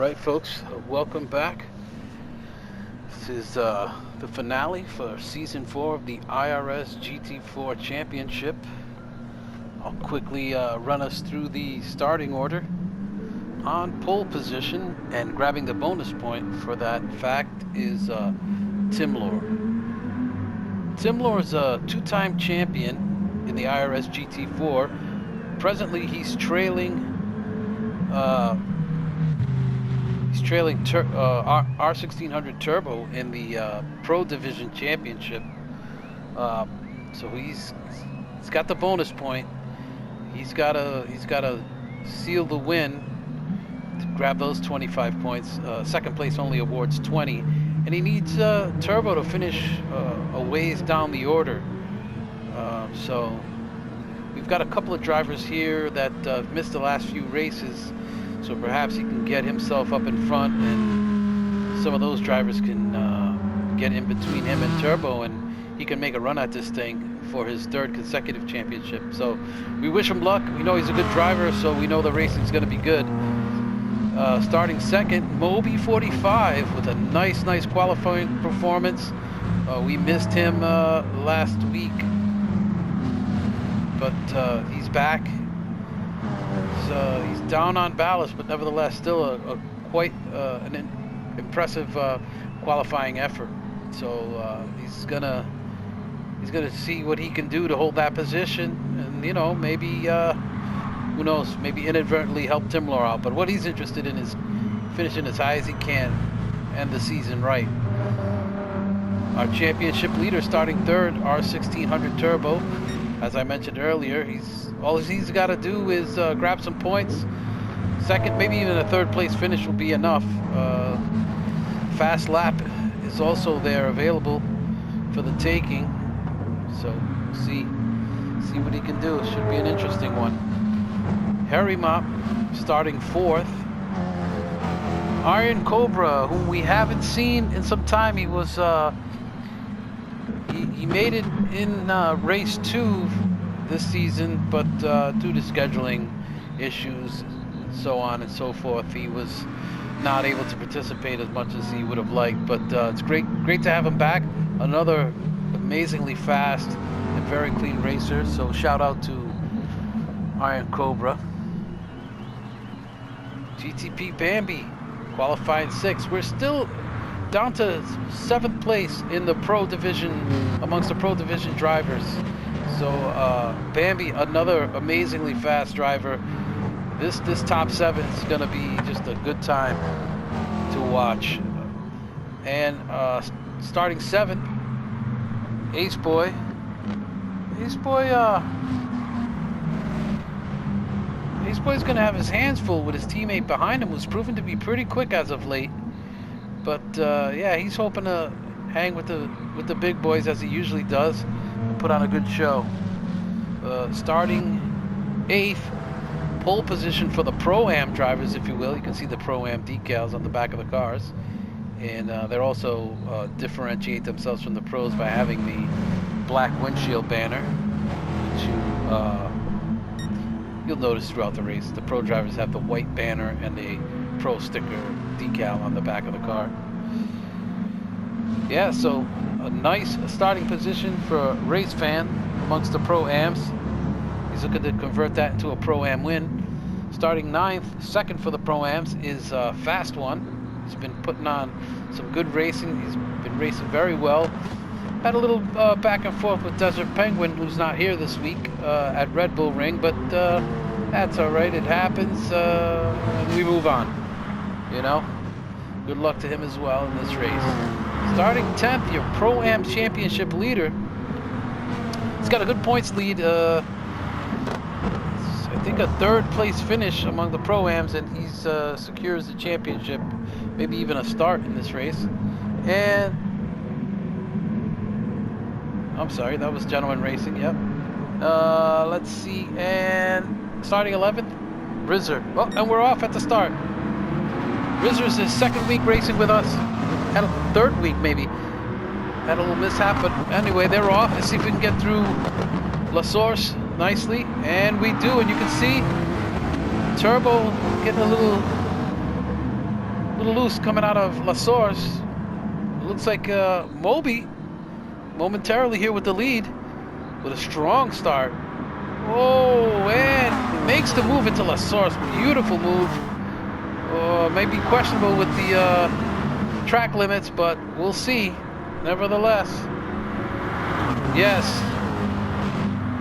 Alright folks, welcome back. This is the finale for Season 4 of the IRS GT4 Championship. I'll quickly run us through the starting order. On pole position and grabbing the bonus point for that fact is Timlour. Timlour is a two-time champion in the IRS GT4. Presently he's trailing R1600 Turbo in the Pro Division Championship. So he's got the bonus point. He's got to seal the win to grab those 25 points. Second place only awards 20, and he needs Turbo to finish a ways down the order. So we've got a couple of drivers here that missed the last few races. So perhaps he can get himself up in front, and some of those drivers can get in between him and Turbo, and he can make a run at this thing for his third consecutive championship. So we wish him luck. We know he's a good driver, so we know the racing's going to be good. Starting second, Moby 45 with a nice qualifying performance. We missed him last week, but he's back. He's down on ballast, but nevertheless still quite an impressive qualifying effort. So he's gonna see what he can do to hold that position, and you know, maybe who knows, maybe inadvertently help Timlour out. But what he's interested in is finishing as high as he can, end the season right. Our championship leader starting third, R1600 Turbo. As I mentioned earlier, all he's got to do is grab some points. Second, maybe even a third place finish will be enough. Fast lap is also there available for the taking. So see what he can do. It should be an interesting one. Harry Mop starting fourth. Iron Cobra, whom we haven't seen in some time. He was he made it in race 2 this season, but due to scheduling issues, so on and so forth, he was not able to participate as much as he would have liked. But it's great to have him back. Another amazingly fast and very clean racer. So shout out to Iron Cobra. GTP Bambi qualifying 6th. We're still down to 7th place in the Pro Division amongst the Pro Division drivers. So Bambi, another amazingly fast driver. This top 7 is going to be just a good time to watch. And starting 7th, Ace Boy. Ace Boy's going to have his hands full with his teammate behind him, who's proven to be pretty quick as of late. But yeah, he's hoping to hang with the big boys as he usually does, and put on a good show. Starting 8th, pole position for the Pro-Am drivers, if you will. You can see the Pro-Am decals on the back of the cars, and they're also differentiate themselves from the pros by having the black windshield banner, which you'll notice throughout the race. The pro drivers have the white banner and the pro sticker decal on the back of the car. Yeah, so a nice starting position for a race fan amongst the Pro-Ams. He's looking to convert that into a Pro-Am win. Starting 9th, second for the Pro-Ams, is Fast One. He's been putting on some good racing. He's been racing very well. Had a little back and forth with Desert Penguin, who's not here this week at Red Bull Ring, but that's all right. It happens, and we move on. You know, good luck to him as well in this race. Starting 10th, your Pro-Am Championship leader. He's got a good points lead. I think a third place finish among the Pro-Ams, and he secures the championship, maybe even a start in this race. And I'm sorry, that was Gentleman Racing. Yep. Let's see, and starting 11th, Rizzer. Oh, and we're off at the start. Rizzer's his second week racing with us. Had a third week maybe. Had a little mishap, but anyway, they're off. Let's see if we can get through La Source nicely, and we do. And you can see Turbo getting a little little loose coming out of La Source. It looks like Moby momentarily here with the lead, with a strong start. Oh, and makes the move into La Source. Beautiful move. Maybe questionable with the track limits, but we'll see. Nevertheless, yes.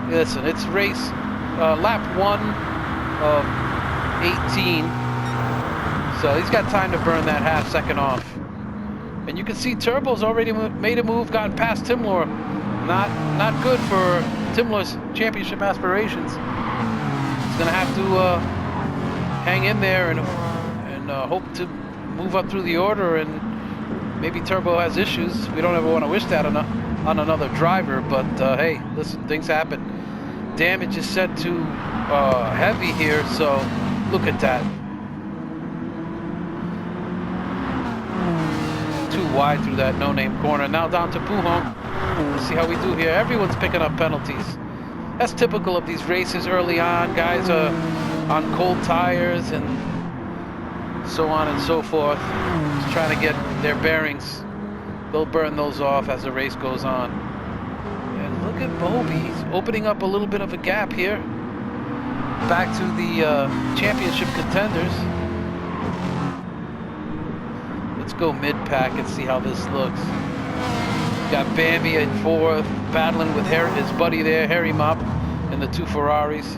Listen, it's race lap 1 of 18, so he's got time to burn that half second off. And you can see Turbo's already made a move, gotten past Timlour. Not good for Timlour's championship aspirations. He's gonna have to hang in there and hope to move up through the order. And maybe Turbo has issues. We don't ever want to wish that on another driver, but hey, listen, things happen. Damage is set to heavy here, so look at that. Too wide through that no-name corner. Now down to Pujon. Let's see how we do here. Everyone's picking up penalties. That's typical of these races early on. Guys are on cold tires and so on and so forth. Just trying to get their bearings. They'll burn those off as the race goes on. And look at Moby. He's opening up a little bit of a gap here. Back to the championship contenders. Let's go mid-pack and see how this looks. Got Bambi in 4th, battling with his buddy there, Harry Mop, in the 2 Ferraris.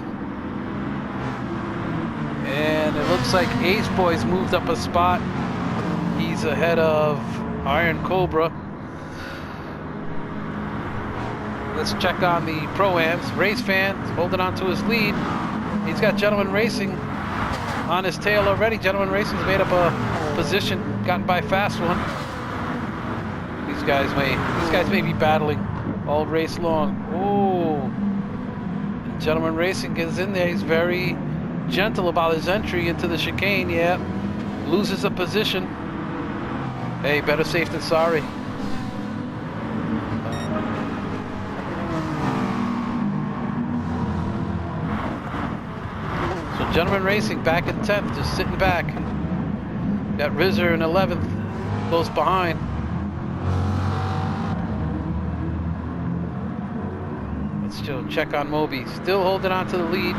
And it looks like Ace Boy's moved up a spot. He's ahead of Iron Cobra. Let's check on the Pro-Ams. Race Fan holding on to his lead. He's got Gentleman Racing on his tail already. Gentleman Racing's made up a position, gotten by Fast One. These guys may be battling all race long. Oh, and Gentleman Racing gets in there. He's very gentle about his entry into the chicane. Yeah, loses a position. Hey, better safe than sorry. So Gentleman Racing back in 10th, just sitting back. Got Rizzer in 11th, close behind. Let's still check on Moby. Still holding on to the lead.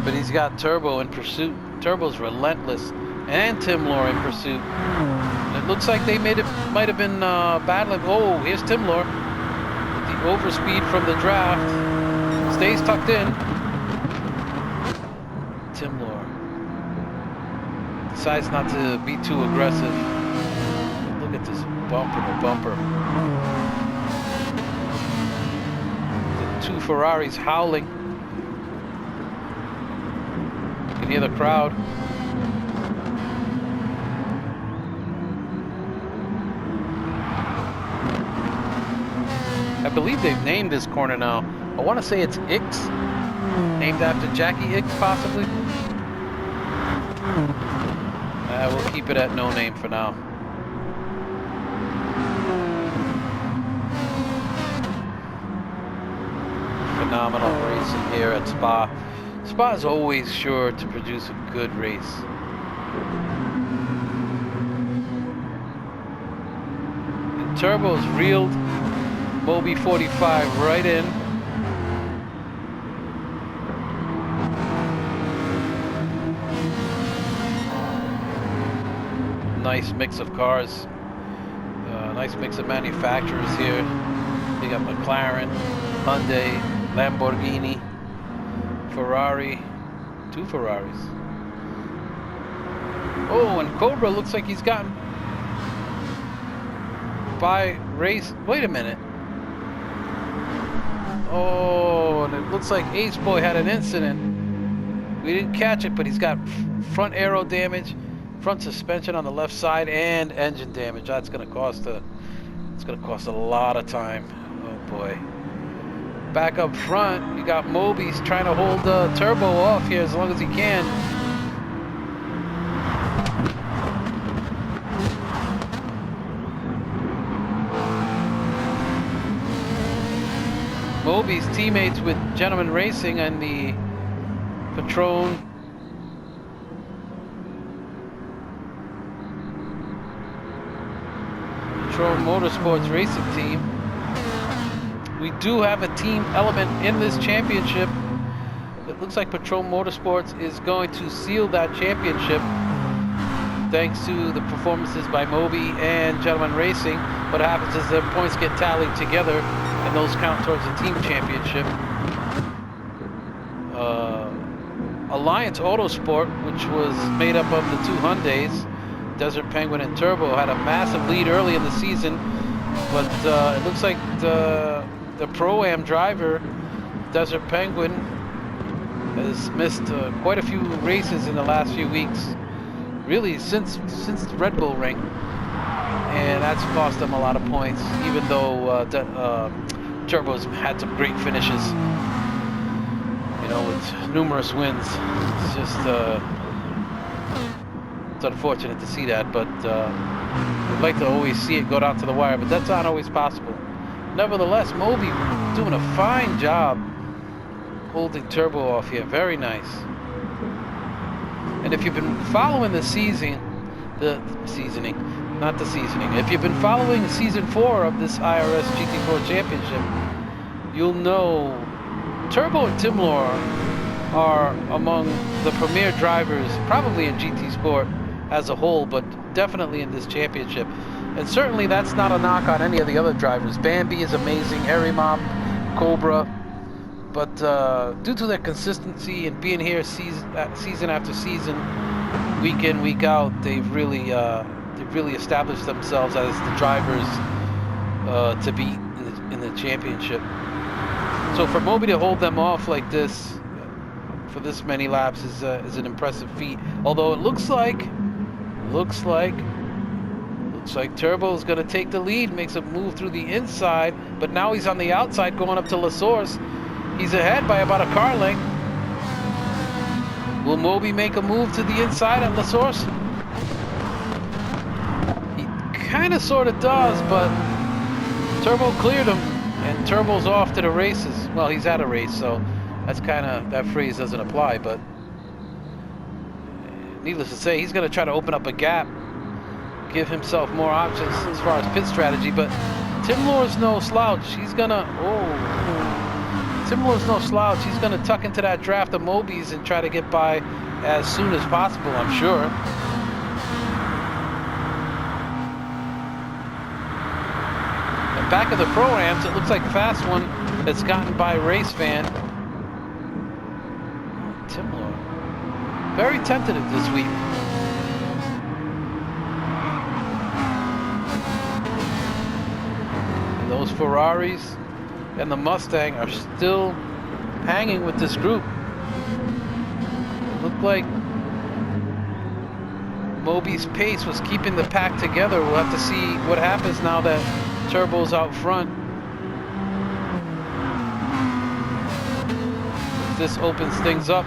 But he's got Turbo in pursuit. Turbo's relentless, and Timlour in pursuit. And it looks like they might have been battling. Oh, here's Timlour. The overspeed from the draft. Stays tucked in. Timlour decides not to be too aggressive. Look at this bumper to bumper. The 2 Ferraris howling. You can hear the crowd. I believe they've named this corner now. I want to say it's Ix, named after Jackie Ix, possibly. We'll keep it at no name for now. Phenomenal racing here at Spa. Spa is always sure to produce a good race. And Turbo's reeled Moby 45 right in. Nice mix of cars. Nice mix of manufacturers here. You got McLaren, Hyundai, Lamborghini, Ferrari, 2 Ferraris. Oh, and Cobra looks like he's gotten by race. Wait a minute. Oh, and it looks like Ace Boy had an incident. We didn't catch it, but he's got front aero damage, front suspension on the left side, and engine damage. That's going to cost a lot of time. Oh boy. Back up front, you got Moby's trying to hold Turbo off here as long as he can. Moby's teammates with Gentleman Racing and the Patron. Patron Motorsports Racing Team. We do have a team element in this championship. It looks like Patron Motorsports is going to seal that championship thanks to the performances by Moby and Gentleman Racing. What happens is their points get tallied together and those count towards the team championship. Alliance Autosport, which was made up of the two Hyundais, Desert Penguin and Turbo, had a massive lead early in the season, but it looks like the Pro-Am driver, Desert Penguin, has missed quite a few races in the last few weeks, really since the Red Bull ring, and that's cost them a lot of points, even though Turbo's had some great finishes, you know, with numerous wins. It's just it's unfortunate to see that, but we'd like to always see it go down to the wire, but that's not always possible. Nevertheless, Moby doing a fine job holding Turbo off here. Very nice. And if you've been following the seasoning, not the seasoning, if you've been following season 4 of this IRS GT4 championship, you'll know Turbo and Timlour are among the premier drivers, probably in GT Sport as a whole, but definitely in this championship. And certainly that's not a knock on any of the other drivers. Bambi is amazing, Arimop, Cobra, but due to their consistency and being here season after season, week in, week out, they've really established themselves as the drivers to beat in the championship. So for Moby to hold them off like this for this many laps is an impressive feat. Although it looks like Turbo's going to take the lead, makes a move through the inside, but now he's on the outside going up to La Source. He's ahead by about a car length. Will Moby make a move to the inside at La Source? He kind of sort of does, but Turbo cleared him, and Turbo's off to the races. Well, he's at a race, so that's kind of, that phrase doesn't apply, but needless to say, he's going to try to open up a gap, give himself more options as far as pit strategy. But Timlour's no slouch. He's gonna, Timlour's no slouch. He's gonna tuck into that draft of Mobies and try to get by as soon as possible, I'm sure. And back of the Pro-Ams, it looks like Fast One that's gotten by Race Fan. Timlour, very tentative this week. Those Ferraris and the Mustang are still hanging with this group. It looked like Moby's pace was keeping the pack together. We'll have to see what happens now that Turbo's out front. If this opens things up.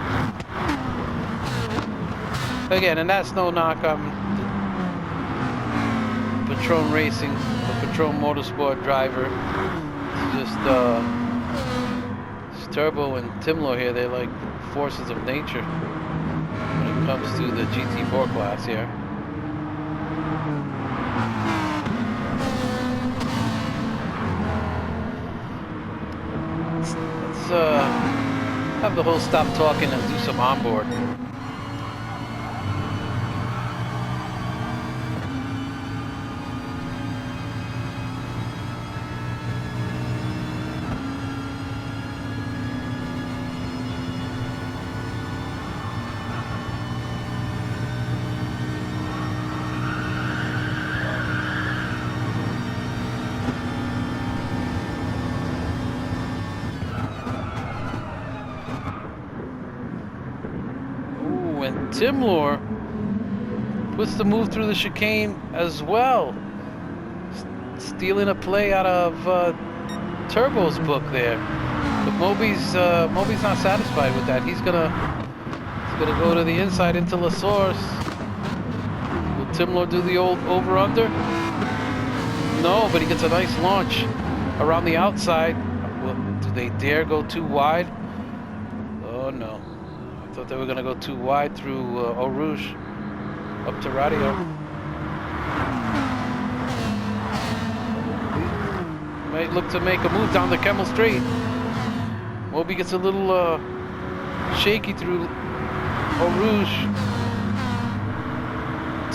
Again, and that's no knock on Patron Racing, the Patron Motorsport driver. It's just Turbo and Timlour here. They're like forces of nature when it comes to the GT4 class here. Let's have the whole stop talking and do some onboard. Timlour puts the move through the chicane as well, stealing a play out of Turbo's book there. But Moby's not satisfied with that. He's gonna go to the inside into La Source. Will Timlour do the old over/under? No, but he gets a nice launch around the outside. Do they dare go too wide? Oh no. Thought they were going to go too wide through Eau Rouge up to Radio. Might look to make a move down the Kemmel Straight. Moby gets a little shaky through Eau Rouge.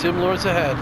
Timlour's ahead.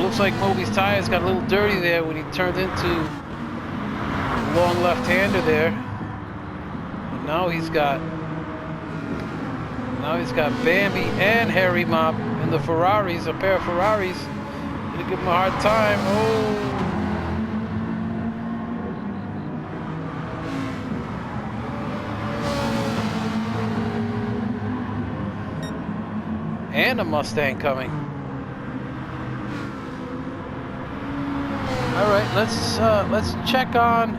Looks like Moby's tires got a little dirty there when he turned into a long left-hander there. And now he's got Bambi and Harry Mop in the Ferraris, a pair of Ferraris. Gonna give him a hard time. Oh. And a Mustang coming. All right, let's check on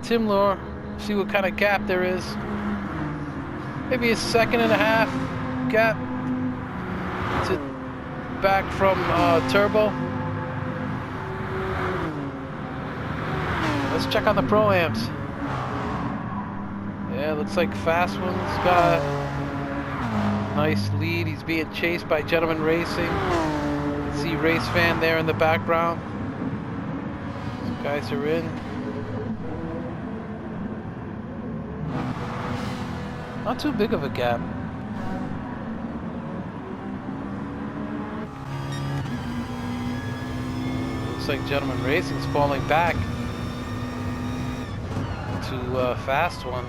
Timlour, see what kind of gap there is. Maybe a 1.5 second gap to back from Turbo. Let's check on the Pro-Ams. Yeah, looks like Fast One's got a nice lead. He's being chased by Gentleman Racing. You can see Race Fan there in the background. Guys are in. Not too big of a gap. Looks like Gentleman Racing's falling back to Fast One.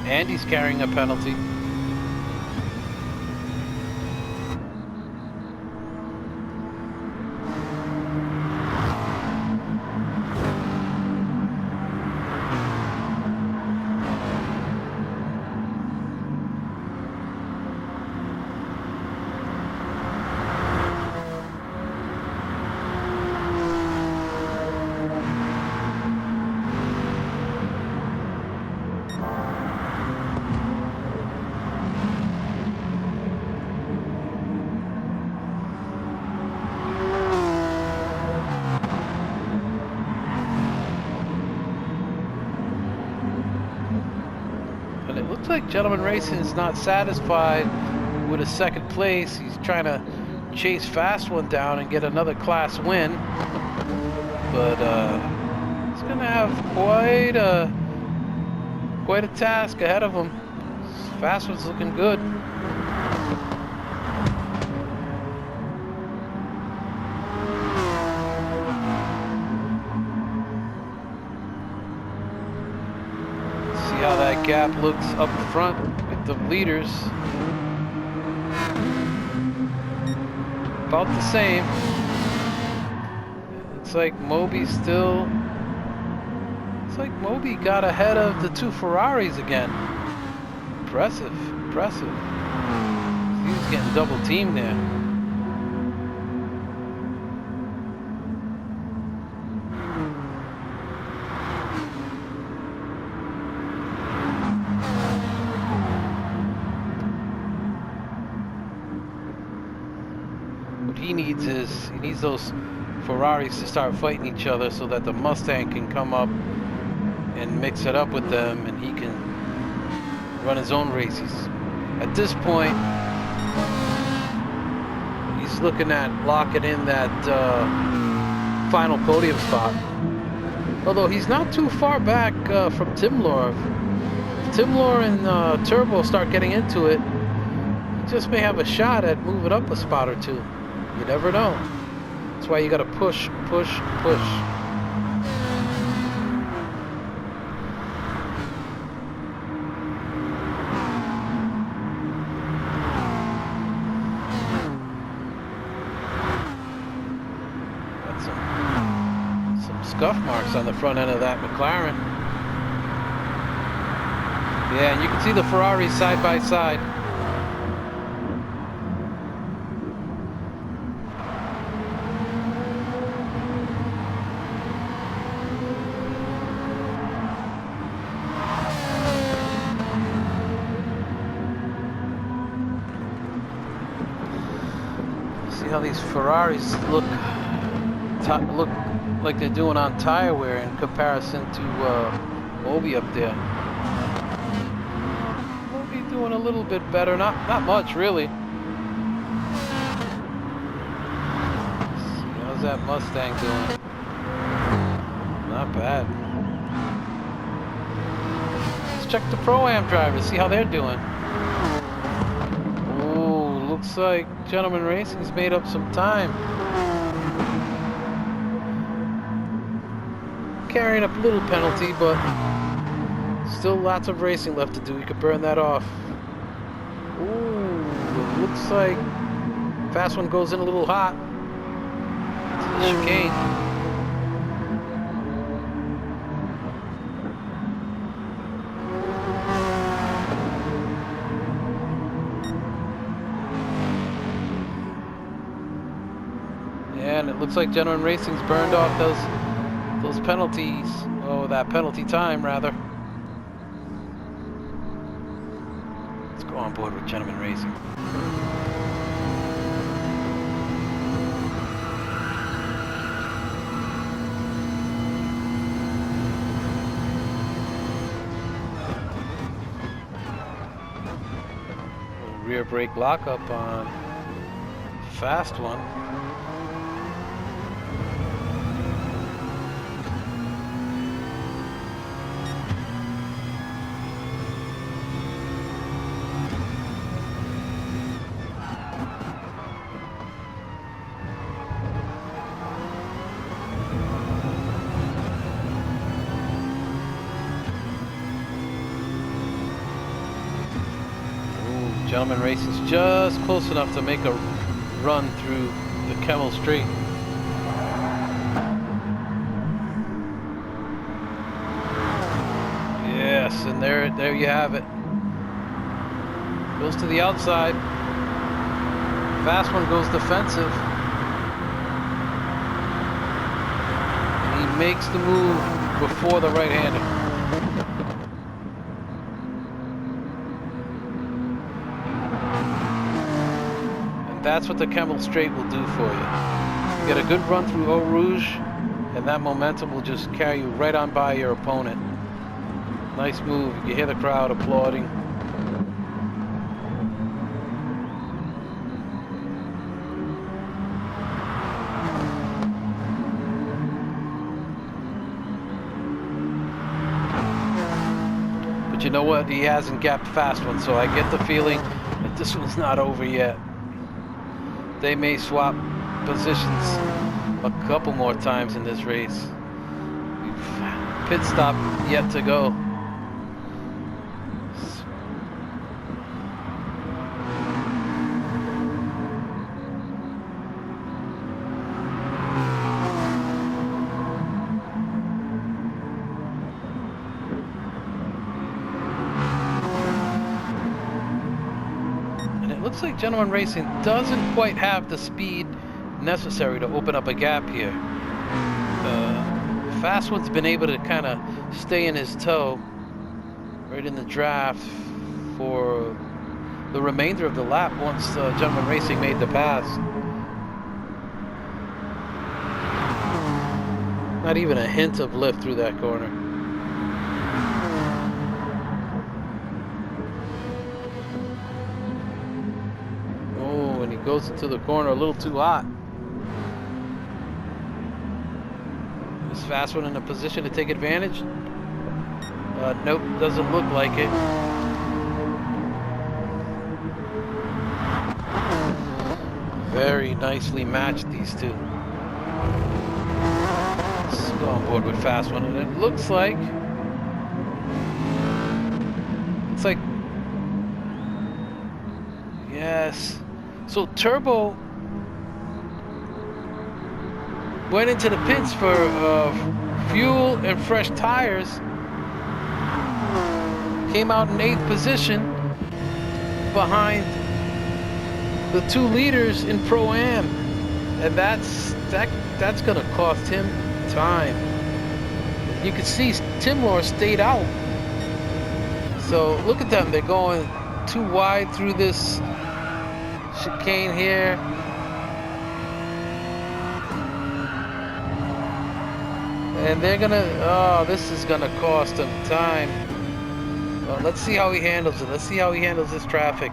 Andy's carrying a penalty. Looks like Gentleman Racing is not satisfied with a second place. He's trying to chase Fast One down and get another class win. But he's gonna have quite a task ahead of him. Fast One's looking good. How that gap looks up front with the leaders. About the same. Looks like Moby still. Looks like Moby got ahead of the two Ferraris again. Impressive, impressive. He was getting double teamed there. He needs those Ferraris to start fighting each other so that the Mustang can come up and mix it up with them, and he can run his own races. At this point, he's looking at locking in that final podium spot. Although he's not too far back from Timlour. If Timlour and Turbo start getting into it, he just may have a shot at moving up a spot or two. You never know. That's why you gotta push, push, push. scuff marks on the front end of that McLaren. Yeah, and you can see the Ferraris side by side. See how these Ferraris look like they're doing on tire wear in comparison to Obi up there. Obi doing a little bit better, not much really. See, how's that Mustang doing? Not bad. Let's check the Pro-Am drivers, see how they're doing. Oh, looks like Gentleman Racing's made up some time. Carrying up a little penalty, but still lots of racing left to do. You could burn that off. Ooh, it looks like fast one goes in a little hot. To the chicane. Yeah, and it looks like Gentleman Racing's burned off those penalties, that penalty time rather. Let's go on board with Gentleman Racing. Rear brake lockup on fast one. Gentleman Racing's just close enough to make a run through the Kemmel Straight. Yes, and there you have it. Goes to the outside. Fast one goes defensive. And he makes the move before the right-hander. That's what the Kemmel Straight will do for you. You get a good run through Eau Rouge, and that momentum will just carry you right on by your opponent. Nice move. You hear the crowd applauding. But you know what? He hasn't gapped fast one, so I get the feeling that this one's not over yet. They may swap positions a couple more times in this race. Pit stop yet to go. Looks like Gentleman Racing doesn't quite have the speed necessary to open up a gap here. Fast one's been able to kind of stay in his toe right in the draft for the remainder of the lap once Gentleman Racing made the pass. Not even a hint of lift through that corner. Goes into the corner a little too hot. Is Fast One in a position to take advantage? Nope, doesn't look like it. Very nicely matched, these two. Let's go on board with Fast One, and it looks like yes. So Turbo went into the pits for fuel and fresh tires. Came out in 8th position behind the 2 leaders in Pro-Am. And that's gonna cost him time. You can see Timlour stayed out. So look at them, they're going too wide through this chicane here. And they're gonna, oh, this is gonna cost him time. Well, let's see how he handles it. Let's see how he handles this traffic.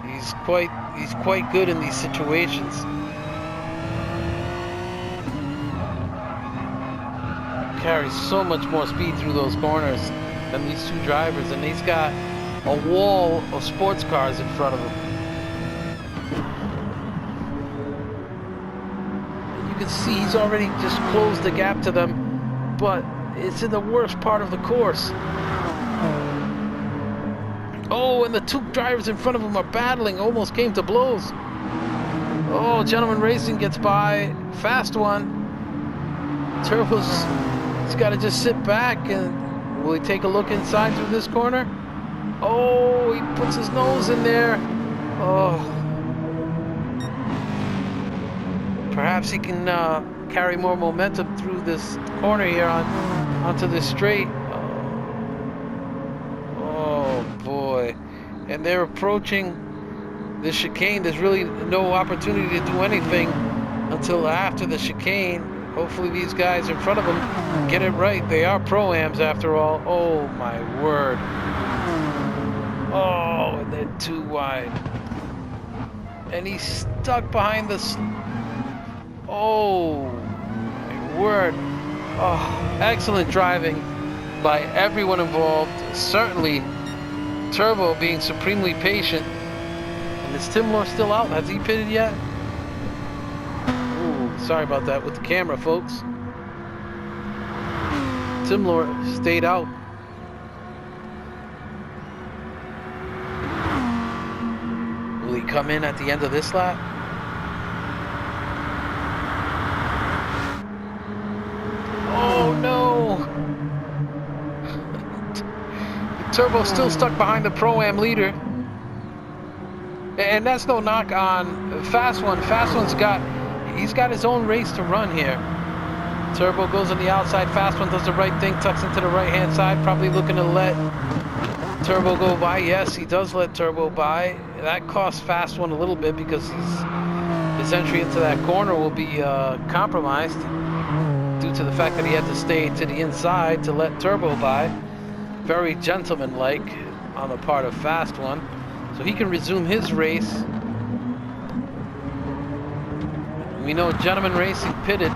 He's quite good in these situations. Carries so much more speed through those corners than these 2 drivers, and he's got a wall of sports cars in front of him. You can see he's already just closed the gap to them, but it's in the worst part of the course. Oh, and the 2 drivers in front of him are battling, almost came to blows. Oh, GentllemanRacing gets by, fast one. Turbo's, he's got to just sit back, and will he take a look inside through this corner? Oh, he puts his nose in there. Oh. Perhaps he can carry more momentum through this corner here onto this straight. Oh boy. And they're approaching the chicane. There's really no opportunity to do anything until after the chicane. Hopefully these guys in front of them get it right. They are Pro-Ams after all. Oh my word. Oh, and they're too wide. And he's stuck behind this. Oh my word. Oh, excellent driving by everyone involved. Certainly Turbo being supremely patient. And is Timlour still out? Has he pitted yet? Ooh, sorry about that with the camera, folks. Timlour stayed out. Will he come in at the end of this lap? Oh no! Turbo's still stuck behind the Pro-Am leader. And that's no knock on Fast One. Fast One's he's got his own race to run here. Turbo goes on the outside. Fast One does the right thing, tucks into the right-hand side, probably looking to let Turbo go by. Yes, he does let Turbo by. That costs Fast One a little bit because his entry into that corner will be compromised due to the fact that he had to stay to the inside to let Turbo by. Very gentlemanlike on the part of Fast One. So he can resume his race. We know GentllemanRacing pitted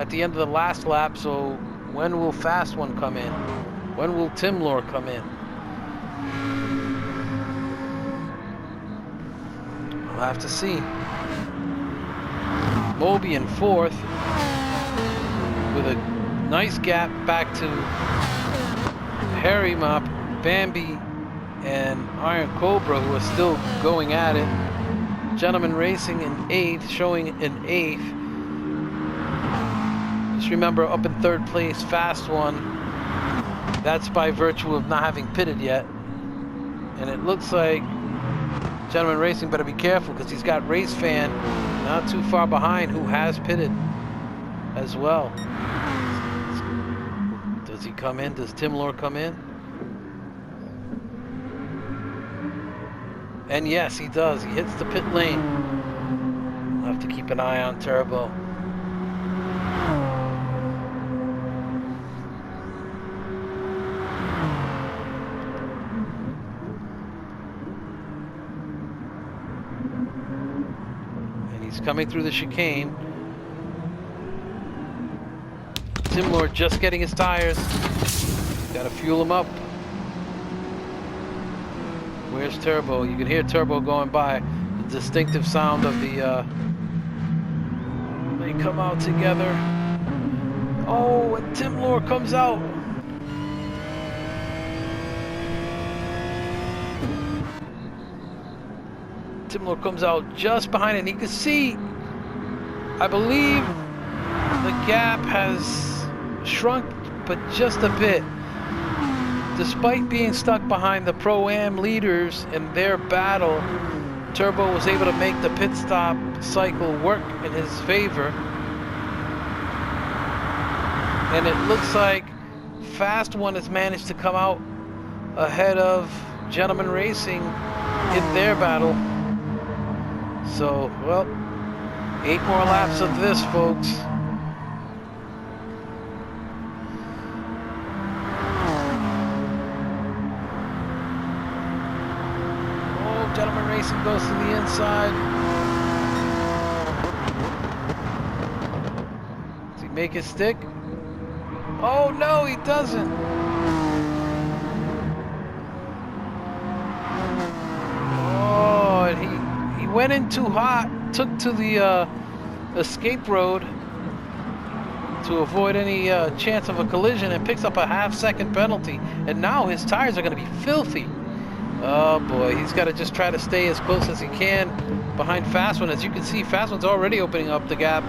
at the end of the last lap, so when will Fast One come in? When will Timlour come in? We'll have to see. Moby in 4th with a nice gap back to Harry Mop, Bambi, and Iron Cobra, who are still going at it. GentllemanRacing in 8th, showing in 8th. Just remember, up in 3rd place, Fast One. That's by virtue of not having pitted yet. And it looks like GentllemanRacing better be careful because he's got Race Fan not too far behind who has pitted as well. Does he come in? Does Timlour come in? And yes, he does. He hits the pit lane. We'll have to keep an eye on Turbo. And he's coming through the chicane. Timlour just getting his tires. Gotta fuel him up. Where's Turbo? You can hear Turbo going by. The distinctive sound of the they come out together. Oh, and Timlour comes out. Timlour comes out just behind it, and you can see, I believe the gap has shrunk, but just a bit. Despite being stuck behind the Pro-Am leaders in their battle, Turbo was able to make the pit stop cycle work in his favor. And it looks like Fast One has managed to come out ahead of Gentleman Racing in their battle. So, well, 8 more laps of this, folks. Oh, Gentleman Racing goes to the inside. Does he make it stick? Oh no, he doesn't. Oh, and he went in too hot, took to the escape road to avoid any chance of a collision, and picks up a half-second penalty. And now his tires are going to be filthy. Oh boy, he's got to just try to stay as close as he can behind Fast One. As you can see, Fast One's already opening up the gap.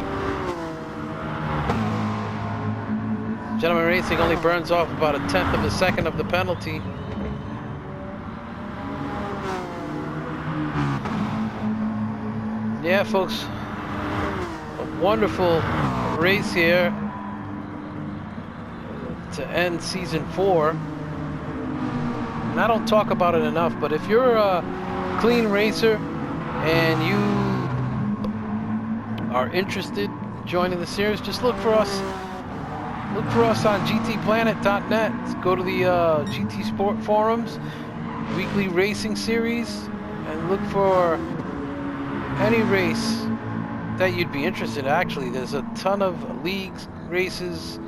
Gentleman Racing only burns off about 1/10 of a second of the penalty. Yeah, folks, a wonderful race here to end season 4. And I don't talk about it enough, but if you're a clean racer and you are interested in joining the series, just look for us. Look for us on GTplanet.net. Go to the GT Sport forums, weekly racing series, and look for any race that you'd be interested in. Actually, there's a ton of leagues, races,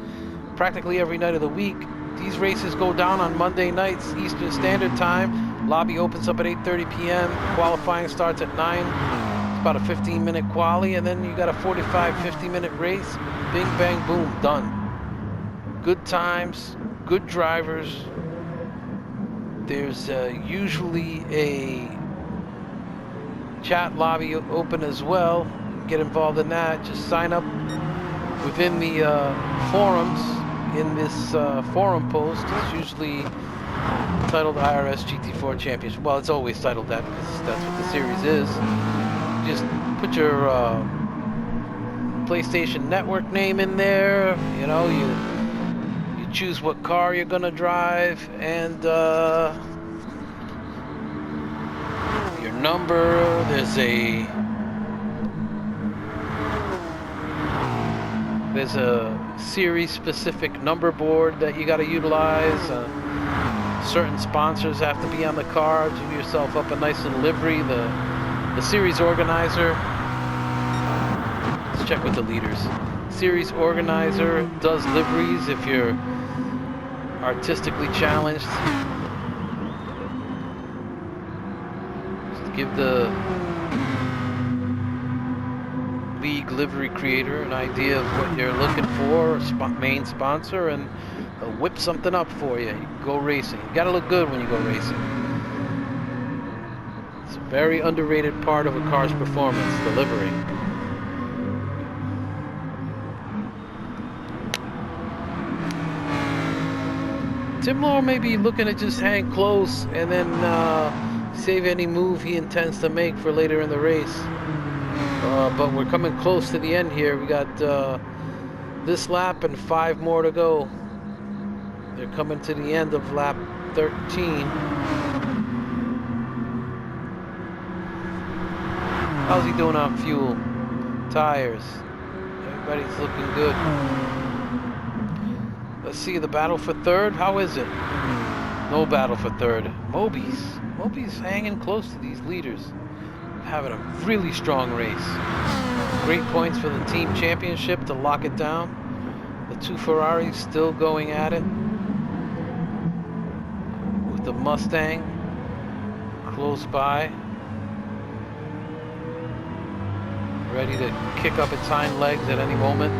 practically every night of the week. These races go down on Monday nights, Eastern Standard Time. Lobby opens up at 8:30 p.m. Qualifying starts at 9. It's about a 15-minute quali, and then you got a 45, 50-minute race. Bing, bang, boom, done. Good times, good drivers. There's usually a chat lobby open as well. Get involved in that. Just sign up within the forums. In this forum post, it's usually titled IRS GT4 Championship. Well, it's always titled that because that's what the series is. Just put your PlayStation Network name in there. You know, you choose what car you're gonna drive, and your number. There's a series-specific number board that you got to utilize. Certain sponsors have to be on the car. Do yourself up a nice little livery. The series organizer. Let's check with the leaders. Series organizer does liveries if you're artistically challenged. Just give the league livery creator an idea of what you're looking for, main sponsor, and they'll whip something up for you. You can go racing. You gotta look good when you go racing. It's a very underrated part of a car's performance, the livery. Timlour may be looking to just hang close and then save any move he intends to make for later in the race. But we're coming close to the end here. We got this lap and 5 more to go. They're coming to the end of lap 13. How's he doing on fuel? Tires. Everybody's looking good. Let's see the battle for third. How is it? No battle for third. Moby's hanging close to these leaders. Having a really strong race. Great points for the team championship to lock it down. The 2 Ferraris still going at it. With the Mustang close by. Ready to kick up its hind legs at any moment.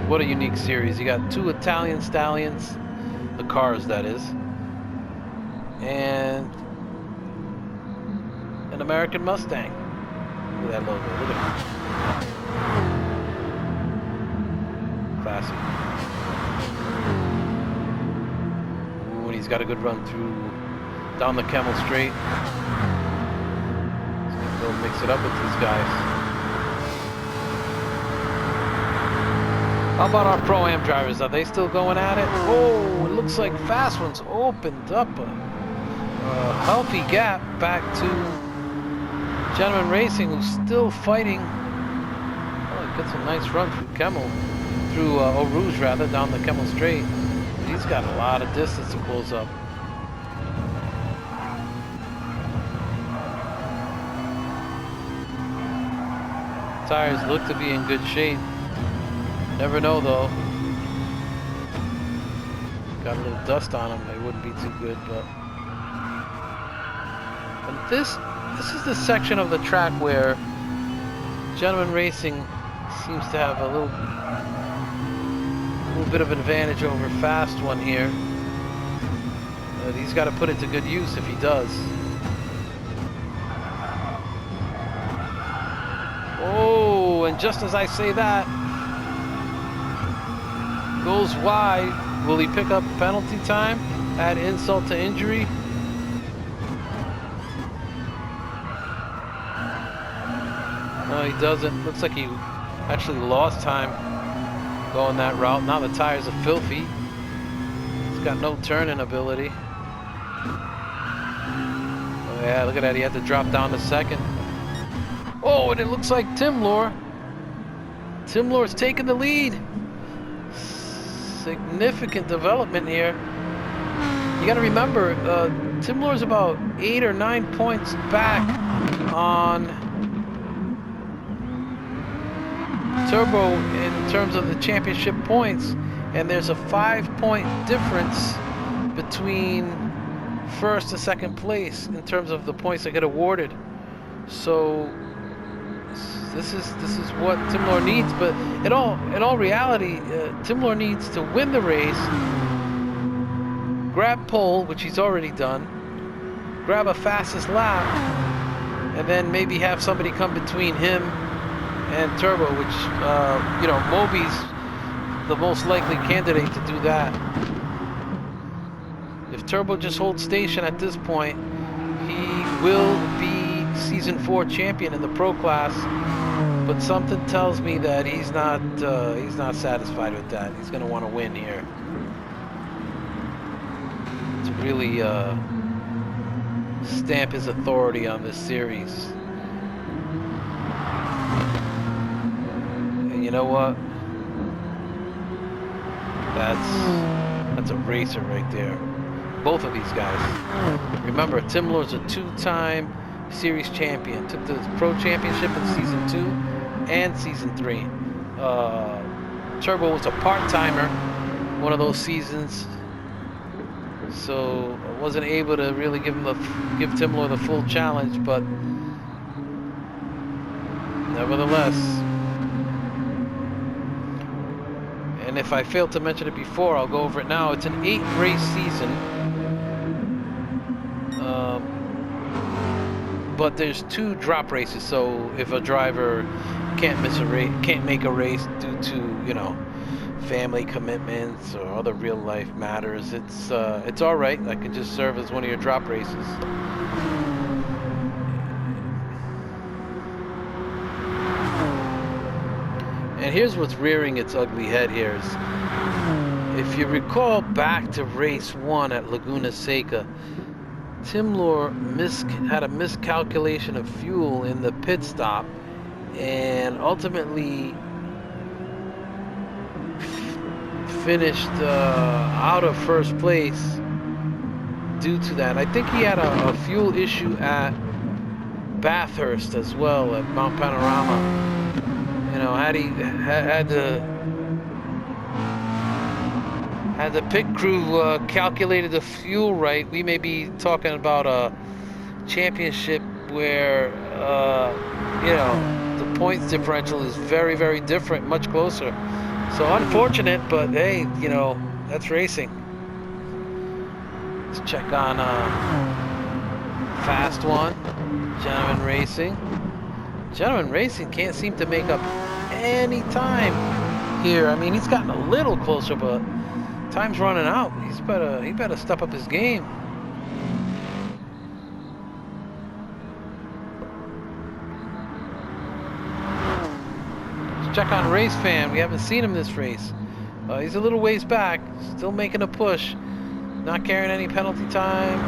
What a unique series. You got 2 Italian stallions, the cars that is, and American Mustang. Look at that logo. Look at it. Classic. Ooh, and he's got a good run through down the Camel Straight. He's gonna go mix it up with these guys. How about our Pro-Am drivers? Are they still going at it? Oh, it looks like Fast One's opened up a healthy gap back to Gentleman Racing, who's still fighting. Oh, he gets a nice run through Eau Rouge rather, down the Camel Straight. He's got a lot of distance to close up. Tires look to be in good shape. Never know though. Got a little dust on them. They wouldn't be too good, but. And this is the section of the track where Gentleman Racing seems to have a little bit of an advantage over Fast One here. He's got to put it to good use if he does. Oh, and just as I say that, goes wide. Will he pick up penalty time? Add insult to injury? No, he doesn't. Looks like he actually lost time going that route. Now the tires are filthy. He's got no turning ability. Oh yeah, look at that. He had to drop down to second. Oh, and it looks like Timlour's taking the lead. Significant development here. You got to remember, Timlour's about 8 or 9 points back on Turbo in terms of the championship points, and there's a 5-point difference between first and second place in terms of the points that get awarded. So this is what Timlour needs, but in all reality, Timlour needs to win the race, grab pole, which he's already done, grab a fastest lap, and then maybe have somebody come between him and Turbo, which you know, Moby's the most likely candidate to do that. If Turbo just holds station at this point, he will be Season 4 champion in the Pro class. But something tells me that he's not satisfied with that. He's going to want to win here to really stamp his authority on this series. And you know what? That's a racer right there. Both of these guys. Remember, Timlour's a 2-time series champion. Took the Pro Championship in Season 2 and Season 3. Turbo was a part-timer one of those seasons, so I wasn't able to really give Timlour the full challenge, but nevertheless. And if I failed to mention it before, I'll go over it now. It's an 8-race season, but there's 2 drop races. So if a driver can't make a race due to, you know, family commitments or other real life matters, it's all right. I can just serve as one of your drop races. And here's what's rearing its ugly head here is, if you recall back to race 1 at Laguna Seca, Timlour had a miscalculation of fuel in the pit stop and ultimately finished out of first place due to that. I think he had a fuel issue at Bathurst as well, at Mount Panorama. You know, had the pit crew calculated the fuel right, we may be talking about a championship where you know, the points differential is very, very different, much closer. So unfortunate, but hey, you know, that's racing. Let's check on Fast one. Gentleman Racing. Gentleman Racing can't seem to make up any time here. I mean, he's gotten a little closer, but time's running out. He better step up his game. Let's check on Race Fan. We haven't seen him this race. He's a little ways back, still making a push. Not carrying any penalty time.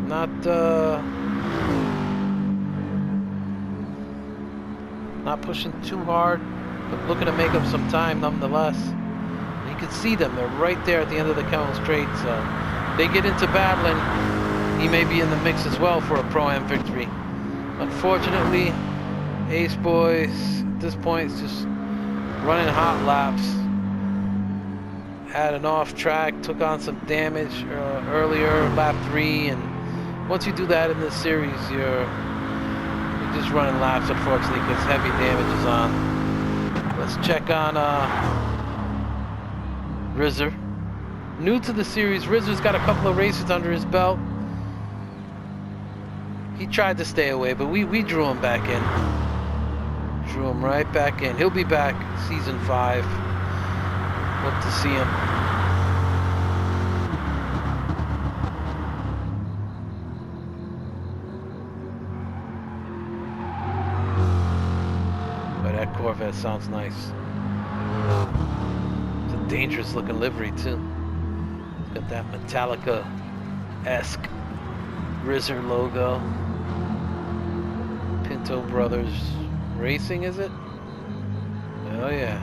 Not pushing too hard, but looking to make up some time nonetheless. You can see them, they're right there at the end of the Kemmel Straight, so they get into battling. He may be in the mix as well for a Pro-Am victory. Unfortunately, Ace Boys at this point is just running hot laps. Had an off track, took on some damage earlier, lap 3, and once you do that in this series, you're just running laps, unfortunately, because heavy damage is on. Let's check on Rizzer. New to the series, Rizzer's got a couple of races under his belt. He tried to stay away, but we drew him back in. Drew him right back in. He'll be back season 5. Hope to see him. But that Corvette sounds nice. It's a dangerous looking livery too. It's got that Metallica-esque Rizzer logo. Pinto Brothers Racing, is it? Oh yeah.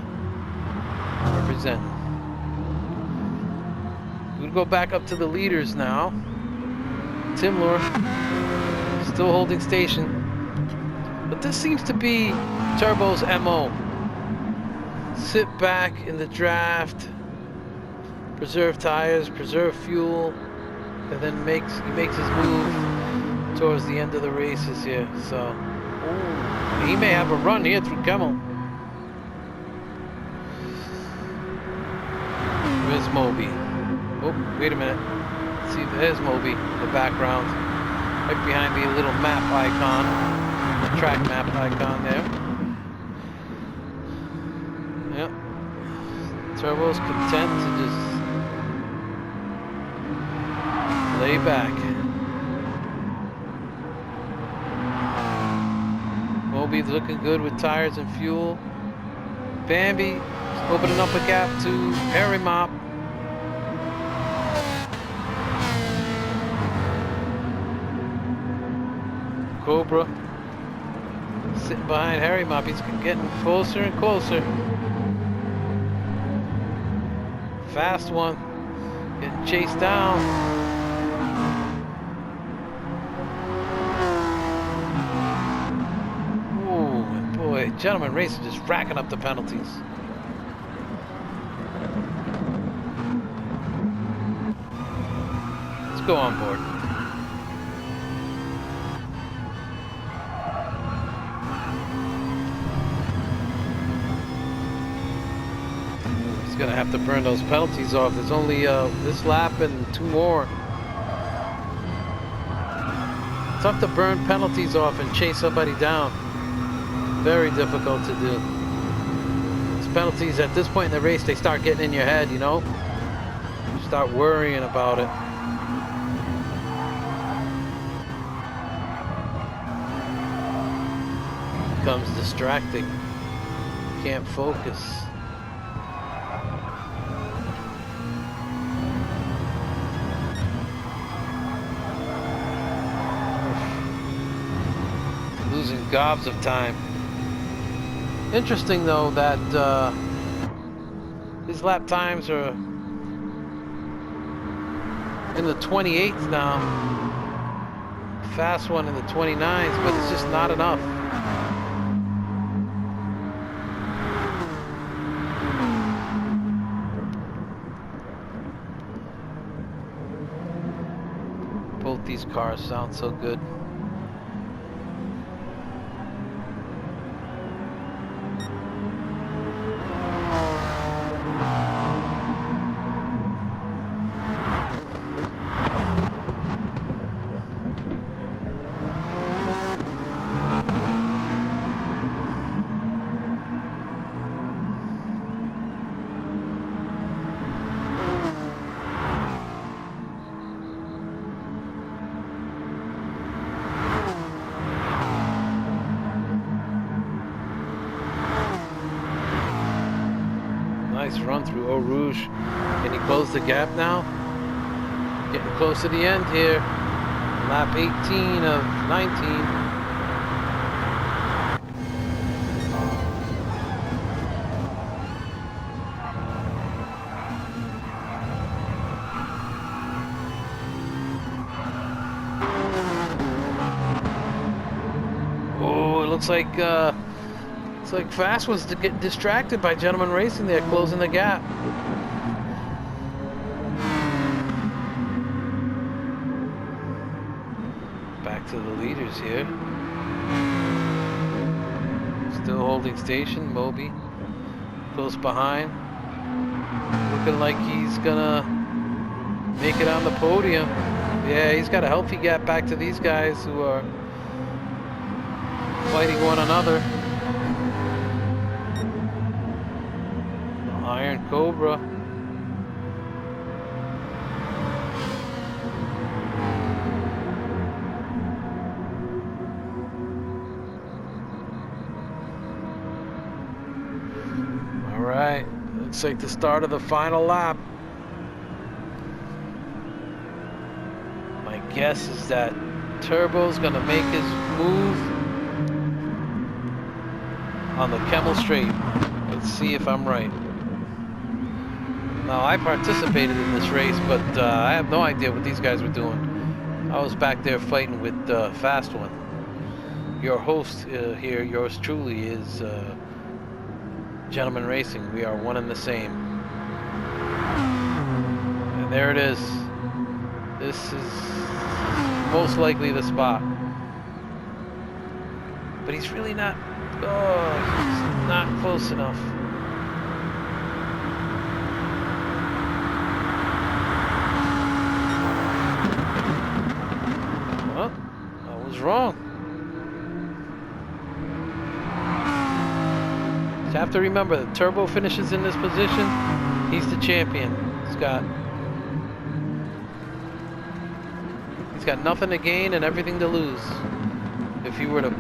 Representing. We'll go back up to the leaders now. Timlour still holding station. But this seems to be Turbo's MO. Sit back in the draft, preserve tires, preserve fuel, and then he makes his move towards the end of the races here. So he may have a run here through Kemmel. Where's Moby? Oh, wait a minute. See, there's Moby in the background. Right behind the little map icon. The track map icon there. Yep. Turbo's content to just lay back. Moby's looking good with tires and fuel. Bambi opening up a gap to Harry Mop. Cobra sitting behind Harry Mop. He's getting closer and closer. Fast one. Getting chased down. Ooh, boy, Gentleman Racing just racking up the penalties. Let's go on board. He's gonna have to burn those penalties off. There's only this lap and 2 more. Tough to burn penalties off and chase somebody down. Very difficult to do. These penalties at this point in the race, they start getting in your head, you know? You start worrying about it. Becomes distracting. Can't focus. Losing gobs of time. Interesting though that these lap times are in the 28s now. Fast one in the 29s, but it's just not enough. Both these cars sound so good. Nice run through Eau Rouge. Can he close the gap now? Getting close to the end here. Lap 18 of 19. Looks like Fast was to get distracted by Gentleman Racing there, closing the gap. Back to the leaders here. Still holding station, Moby close behind. Looking like he's gonna make it on the podium. Yeah, he's got a healthy gap back to these guys who are fighting one another. The Iron Cobra. All right, looks like the start of the final lap. My guess is that Turbo's gonna make his move on the Kemmel Straight. Let's see if I'm right. Now, I participated in this race, but I have no idea what these guys were doing. I was back there fighting with Fast One. Your host here, yours truly, is Gentleman Racing. We are one and the same. And there it is. This is most likely the spot. But he's really not. Oh, he's not close enough. Well, I was wrong. You have to remember that Turbo finishes in this position. He's the champion. He's got nothing to gain and everything to lose. If he were to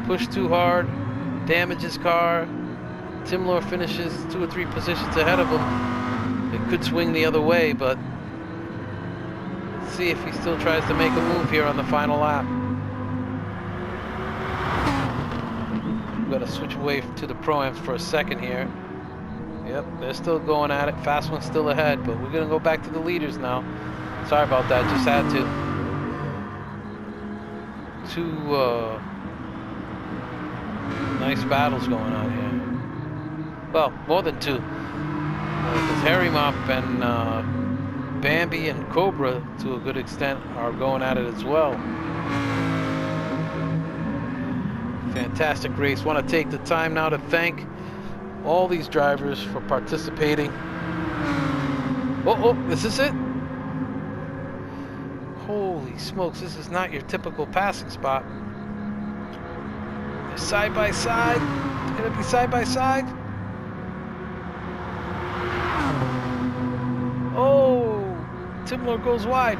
push too hard, damage his car, Timlour finishes 2 or 3 positions ahead of him. It could swing the other way, but let's see if he still tries to make a move here on the final lap. I'm gonna switch away to the Pro-Ams for a second here. Yep, they're still going at it. Fast One's still ahead, but we're gonna go back to the leaders now. Sorry about that, just had to. Two nice battles going on here. Well, more than two. Because Harry Mop and Bambi and Cobra, to a good extent, are going at it as well. Fantastic race. Want to take the time now to thank all these drivers for participating. Oh, this is it. Holy smokes, this is not your typical passing spot. They're side by side. It's gonna be side by side. Oh, Timlour goes wide.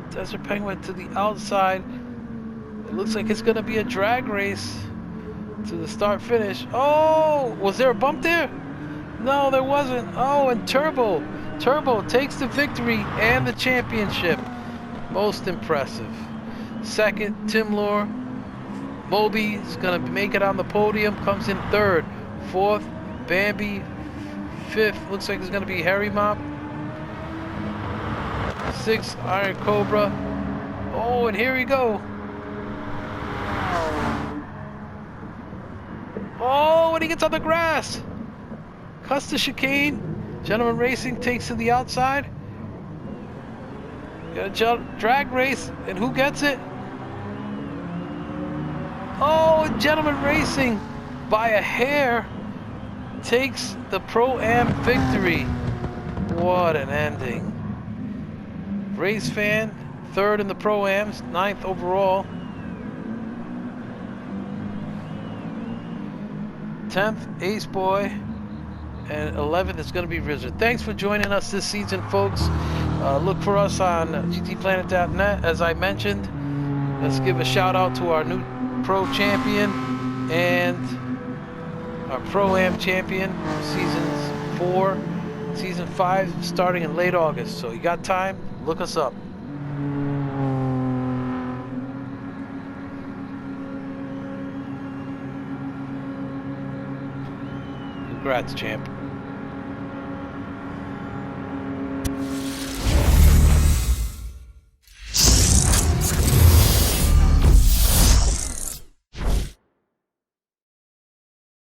Desert Penguin to the outside. It looks like it's gonna be a drag race to the start finish. Oh, was there a bump there? No, there wasn't. Oh, and Turbo takes the victory and the championship. Most impressive. Second, Timlour. Moby is gonna make it on the podium, comes in third. Fourth, Bambi. Fifth, looks like it's gonna be Harry Mop. Sixth, Iron Cobra. Oh, and here we go. Oh, and he gets on the grass. Cuts the chicane. Gentleman Racing takes to the outside. Got a drag race, and who gets it? Oh, Gentleman Racing, by a hair, takes the Pro-Am victory. What an ending. Race Fan, third in the Pro-Ams, 9th overall. 10th, Ace Boy, and 11th is going to be Rizard. Thanks for joining us this season, folks. Look for us on gtplanet.net, as I mentioned. Let's give a shout out to our new Pro Champion and our Pro-Am champion, seasons 4, season 5, starting in late August. So you got time, look us up. Congrats, champ.